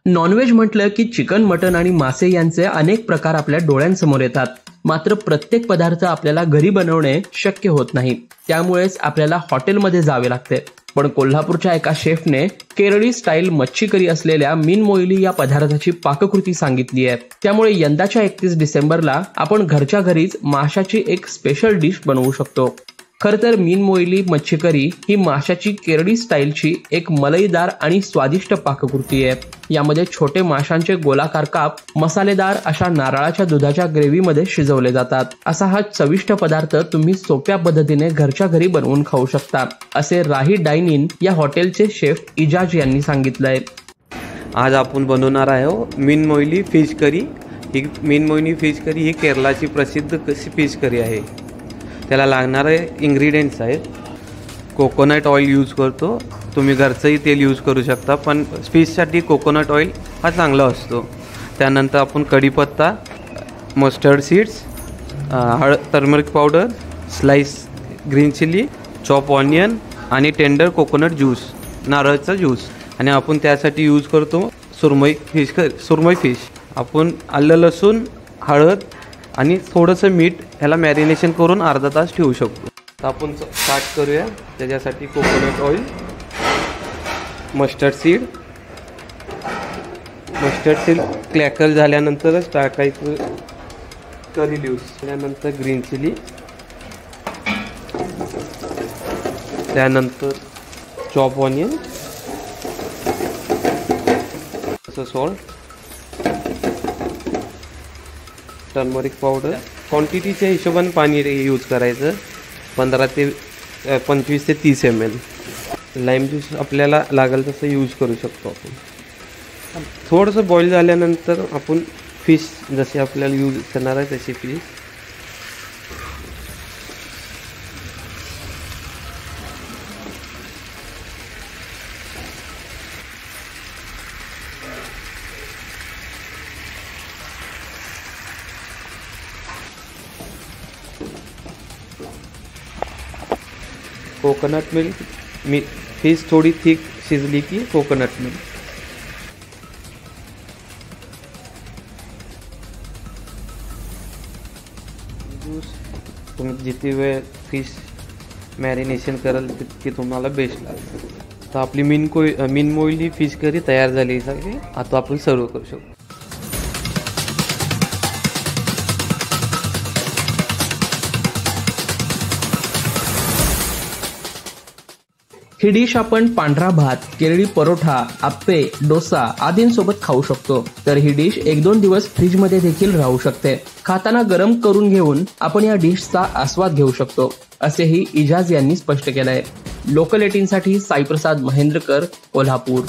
Non veg म्हटलं की chicken, mutton आणि मासे यांचे अनेक प्रकार आपल्या डोळ्यांसमोर येतात. मात्र प्रत्येक पदार्थ आपल्याला घरी बनवणे शक्य होत नाही. त्यामुळेच आपल्याला हॉटेलमध्ये जावे लागते. पण कोल्हापूरच्या एका शेफने केरळी स्टाईल मच्छी करी असलेल्या मीन मोईली या पदार्थाची पाककृती सांगितली आहे. त्यामुळे यंदाच्या 31 डिसेंबरला आपण घरच्या घरीच माशाची एक स्पेशल डिश बनवू शकतो. खरं तर मीन मोईली मच्छी करी ही माशाची केरळी स्टाईलची एक मलईदार आणि स्वादिष्ट पाककृती आहे. यामध्ये छोटे माशांचे गोलाकार काप मसालेदार अशा नारळाच्या दुधाच्या ग्रेव्हीमध्ये शिजवले जातात. असा हा चविष्ट पदार्थ तुम्ही सोप्या पद्धतीने घरच्या घरी बनवून खाऊ शकता, असे राही डाईन इन या हॉटेलचे शेफ इजाज यांनी सांगितलंय. आज आपण बनवणार आहे मीन मोईली फिश करी. ही मीन मोईली फिश करी ही केरळाची प्रसिद्ध फिश करी आहे. त्याला लागणारे इंग्रेडियंट्स आहेत. कोकोनट ऑइल यूज करतो. तुम्ही घरचंही तेल यूज करू शकता, पण फिशसाठी कोकोनट ऑइल हा चांगला असतो. त्यानंतर आपण कढीपत्ता, mustard seeds, turmeric powder, slice green chilli, chop onion आणि टेंडर कोकोनट ज्यूस, नारळाचा ज्यूस. आणि आपण त्यासाठी यूज करतो सुरमई फिश. आपण आलं, लसूण, हळद आणि थोडंसं मीठ ह्याला मॅरिनेशन करून अर्धा तास ठेवू शकतो. तर आपण स्टार्ट करूया. त्याच्यासाठी coconut oil, mustard seed crackle झाल्यानंतरच टाकायचं. करी लिव्स, त्यानंतर ग्रीन चिली, त्यानंतर chop onion, salt, turmeric powder. क्वांटिटीच्या हिशोबाने पाणी यूज करायचं. 15 ते 25 ते 30 ml. लाईम ज्यूस आपल्याला लागेल तसं यूज करू शकतो आपण. थोडंसं बॉईल झाल्यानंतर आपण फिश जसे आपल्याला यूज करणार आहे तशी फिश कोकोनट मिल्क. फिश थोडी थिक शिजली की कोकोनट मिल्क. ज्यूस तुम्ही जितकी वेळ फिश मॅरिनेशन कराल तितकी तुम्हाला बेस्ट लागेल. तर आपली मीन मोईली फिश करी तयार झाली सगळी. आता आपण सर्व करू शकतो. ही डिश आपण पांढरा भात, केरळी परोठा, आप्पे, डोसा आदींसोबत खाऊ शकतो. तर ही डिश 1-2 दिवस फ्रीजमध्ये देखील राहू शकते. खाताना गरम करून घेऊन आपण या डिशचा आस्वाद घेऊ शकतो, असेही इजाज यांनी स्पष्ट केलंय. लोकल 18 साठी साईप्रसाद महेंद्रकर, कोल्हापूर.